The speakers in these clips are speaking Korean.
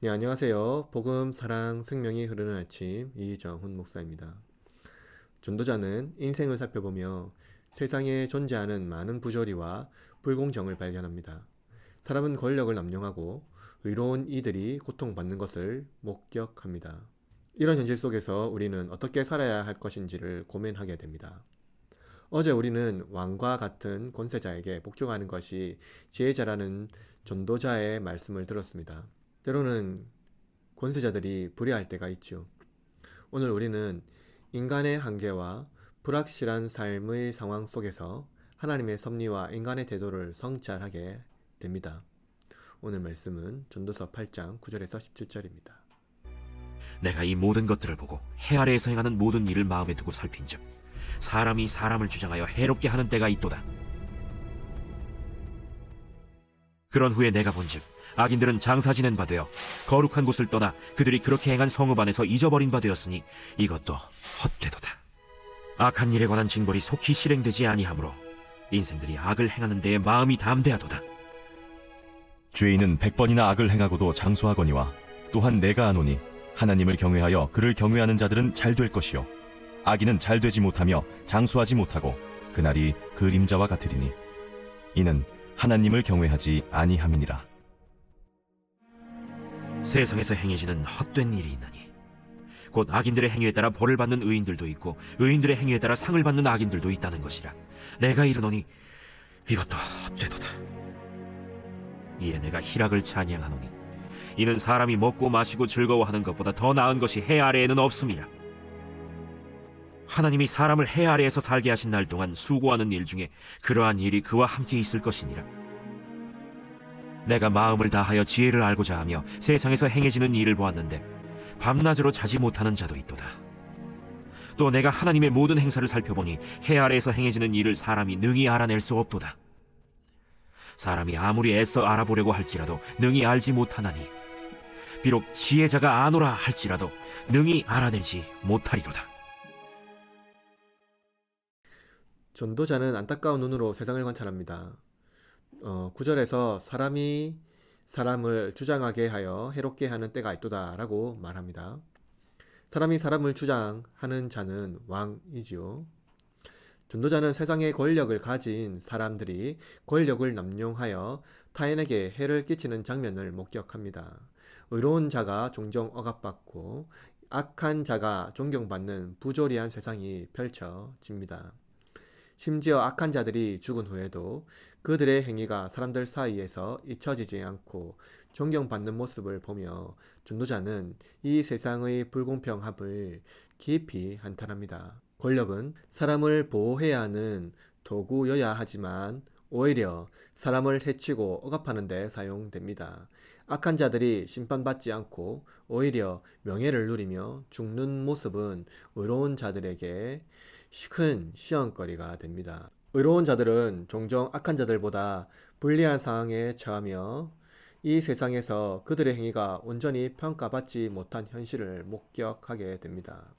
네, 안녕하세요. 복음, 사랑, 생명이 흐르는 아침 이정훈 목사입니다. 전도자는 인생을 살펴보며 세상에 존재하는 많은 부조리와 불공정을 발견합니다. 사람은 권력을 남용하고 의로운 이들이 고통받는 것을 목격합니다. 이런 현실 속에서 우리는 어떻게 살아야 할 것인지를 고민하게 됩니다. 어제 우리는 왕과 같은 권세자에게 복종하는 것이 지혜자라는 전도자의 말씀을 들었습니다. 때로는 권세자들이 불의할 때가 있죠. 오늘 우리는 인간의 한계와 불확실한 삶의 상황 속에서 하나님의 섭리와 인간의 태도를 성찰하게 됩니다. 오늘 말씀은 전도서 8장 9절에서 17절입니다. 내가 이 모든 것들을 보고 해 아래에서 행하는 모든 일을 마음에 두고 살핀즉 사람이 사람을 주장하여 해롭게 하는 때가 있도다. 그런 후에 내가 본즉 악인들은 장사 지낸 바 되어 거룩한 곳을 떠나 그들이 그렇게 행한 성읍 안에서 잊어버린 바 되었으니 이것도 헛되도다. 악한 일에 관한 징벌이 속히 실행되지 아니하므로 인생들이 악을 행하는 데에 마음이 담대하도다. 죄인은 100번이나 악을 행하고도 장수하거니와 또한 내가 아노니 하나님을 경외하여 그를 경외하는 자들은 잘 될 것이요 악인은 잘 되지 못하며 장수하지 못하고 그날이 그림자와 같으리니 이는 하나님을 경외하지 아니함이니라. 세상에서 행해지는 헛된 일이 있나니 곧 악인들의 행위에 따라 벌을 받는 의인들도 있고 의인들의 행위에 따라 상을 받는 악인들도 있다는 것이라. 내가 이르노니 이것도 헛되도다. 이에 내가 희락을 찬양하노니 이는 사람이 먹고 마시고 즐거워하는 것보다 더 나은 것이 해 아래에는 없음이라. 하나님이 사람을 해 아래에서 살게 하신 날 동안 수고하는 일 중에 그러한 일이 그와 함께 있을 것이니라. 내가 마음을 다하여 지혜를 알고자 하며 세상에서 행해지는 일을 보았는데 밤낮으로 자지 못하는 자도 있도다. 또 내가 하나님의 모든 행사를 살펴보니 해 아래에서 행해지는 일을 사람이 능히 알아낼 수 없도다. 사람이 아무리 애써 알아보려고 할지라도 능히 알지 못하나니 비록 지혜자가 아노라 할지라도 능히 알아내지 못하리로다. 전도자는 안타까운 눈으로 세상을 관찰합니다. 9절에서 사람이 사람을 주장하게 하여 해롭게 하는 때가 있도다 라고 말합니다. 사람이 사람을 주장하는 자는 왕이지요. 전도자는 세상의 권력을 가진 사람들이 권력을 남용하여 타인에게 해를 끼치는 장면을 목격합니다. 의로운 자가 종종 억압받고 악한 자가 존경받는 부조리한 세상이 펼쳐집니다. 심지어 악한 자들이 죽은 후에도 그들의 행위가 사람들 사이에서 잊혀지지 않고 존경받는 모습을 보며 전도자는 이 세상의 불공평함을 깊이 한탄합니다. 권력은 사람을 보호해야 하는 도구여야 하지만 오히려 사람을 해치고 억압하는 데 사용됩니다. 악한 자들이 심판받지 않고 오히려 명예를 누리며 죽는 모습은 의로운 자들에게 큰 시험거리가 됩니다. 의로운 자들은 종종 악한 자들보다 불리한 상황에 처하며 이 세상에서 그들의 행위가 온전히 평가받지 못한 현실을 목격하게 됩니다.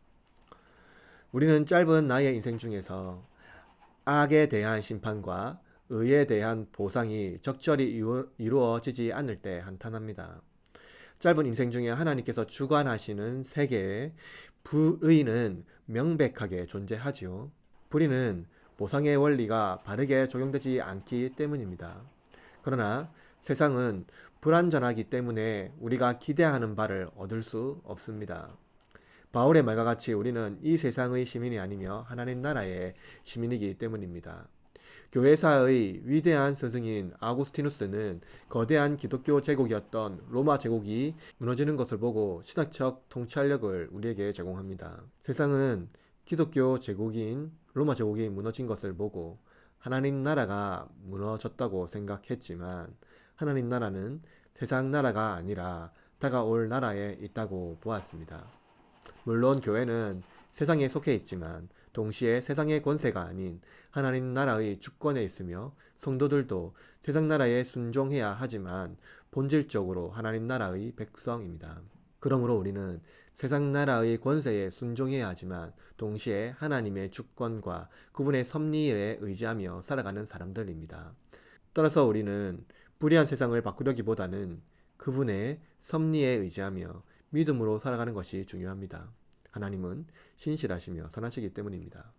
우리는 짧은 나의 인생 중에서 악에 대한 심판과 의에 대한 보상이 적절히 이루어지지 않을 때 한탄합니다. 짧은 인생 중에 하나님께서 주관하시는 세계에 불의는 명백하게 존재하지요. 불의는 보상의 원리가 바르게 적용되지 않기 때문입니다. 그러나 세상은 불완전하기 때문에 우리가 기대하는 바를 얻을 수 없습니다. 바울의 말과 같이 우리는 이 세상의 시민이 아니며 하나님 나라의 시민이기 때문입니다. 교회사의 위대한 스승인 아우구스티누스는 거대한 기독교 제국이었던 로마 제국이 무너지는 것을 보고 신학적 통찰력을 우리에게 제공합니다. 세상은 기독교 제국인 로마 제국이 무너진 것을 보고 하나님 나라가 무너졌다고 생각했지만 하나님 나라는 세상 나라가 아니라 다가올 나라에 있다고 보았습니다. 물론 교회는 세상에 속해 있지만 동시에 세상의 권세가 아닌 하나님 나라의 주권에 있으며 성도들도 세상 나라에 순종해야 하지만 본질적으로 하나님 나라의 백성입니다. 그러므로 우리는 세상 나라의 권세에 순종해야 하지만 동시에 하나님의 주권과 그분의 섭리에 의지하며 살아가는 사람들입니다. 따라서 우리는 불의한 세상을 바꾸려기보다는 그분의 섭리에 의지하며 믿음으로 살아가는 것이 중요합니다. 하나님은 신실하시며 선하시기 때문입니다.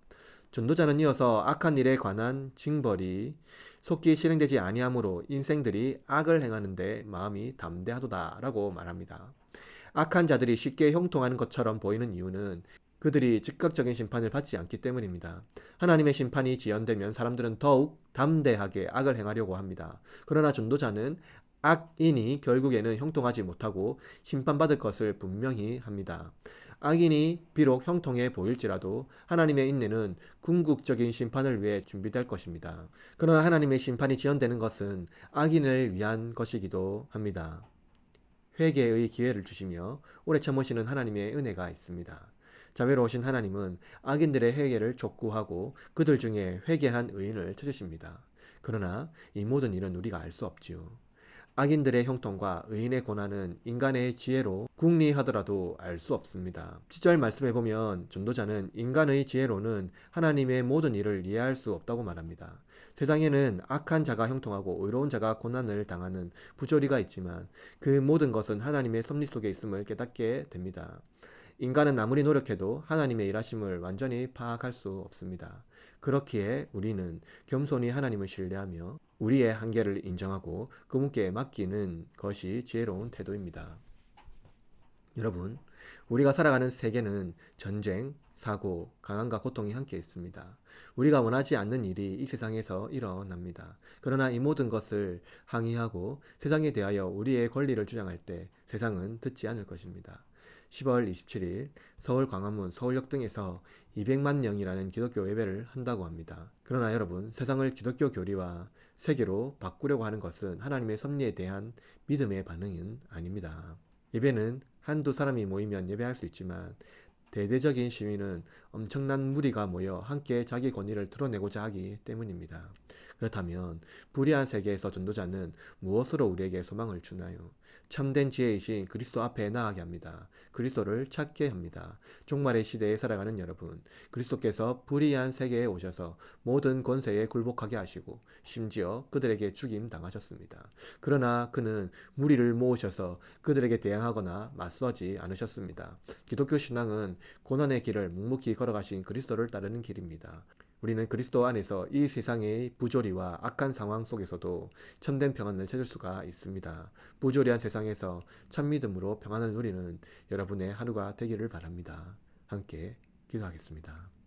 전도자는 이어서 악한 일에 관한 징벌이 속히 실행되지 아니하므로 인생들이 악을 행하는데 마음이 담대하도다 라고 말합니다. 악한 자들이 쉽게 형통하는 것처럼 보이는 이유는 그들이 즉각적인 심판을 받지 않기 때문입니다. 하나님의 심판이 지연되면 사람들은 더욱 담대하게 악을 행하려고 합니다. 그러나 전도자는 악인이 결국에는 형통하지 못하고 심판받을 것을 분명히 합니다. 악인이 비록 형통해 보일지라도 하나님의 인내는 궁극적인 심판을 위해 준비될 것입니다. 그러나 하나님의 심판이 지연되는 것은 악인을 위한 것이기도 합니다. 회개의 기회를 주시며 오래 참으시는 하나님의 은혜가 있습니다. 자비로우신 하나님은 악인들의 회개를 촉구하고 그들 중에 회개한 의인을 찾으십니다. 그러나 이 모든 일은 우리가 알 수 없지요. 악인들의 형통과 의인의 고난은 인간의 지혜로 궁리하더라도 알 수 없습니다. 7절 말씀에 보면 전도자는 인간의 지혜로는 하나님의 모든 일을 이해할 수 없다고 말합니다. 세상에는 악한 자가 형통하고 의로운 자가 고난을 당하는 부조리가 있지만 그 모든 것은 하나님의 섭리 속에 있음을 깨닫게 됩니다. 인간은 아무리 노력해도 하나님의 일하심을 완전히 파악할 수 없습니다. 그렇기에 우리는 겸손히 하나님을 신뢰하며 우리의 한계를 인정하고 그분께 맡기는 것이 지혜로운 태도입니다. 여러분, 우리가 살아가는 세계는 전쟁, 사고, 강함과 고통이 함께 있습니다. 우리가 원하지 않는 일이 이 세상에서 일어납니다. 그러나 이 모든 것을 항의하고 세상에 대하여 우리의 권리를 주장할 때 세상은 듣지 않을 것입니다. 10월 27일 서울 광화문 서울역 등에서 200만 명이라는 기독교 예배를 한다고 합니다. 그러나 여러분, 세상을 기독교 교리와 세계로 바꾸려고 하는 것은 하나님의 섭리에 대한 믿음의 반응은 아닙니다. 예배는 한두 사람이 모이면 예배할 수 있지만 대대적인 시위는 엄청난 무리가 모여 함께 자기 권위를 드러내고자 하기 때문입니다. 그렇다면 불의한 세계에서 전도자는 무엇으로 우리에게 소망을 주나요? 참된 지혜이신 그리스도 앞에 나아가게 합니다. 그리스도를 찾게 합니다. 종말의 시대에 살아가는 여러분, 그리스도께서 불의한 세계에 오셔서 모든 권세에 굴복하게 하시고 심지어 그들에게 죽임 당하셨습니다. 그러나 그는 무리를 모으셔서 그들에게 대항하거나 맞서지 않으셨습니다. 기독교 신앙은 고난의 길을 묵묵히 걸어가신 그리스도를 따르는 길입니다. 우리는 그리스도 안에서 이 세상의 부조리와 악한 상황 속에서도 참된 평안을 찾을 수가 있습니다. 부조리한 세상에서 참믿음으로 평안을 누리는 여러분의 하루가 되기를 바랍니다. 함께 기도하겠습니다.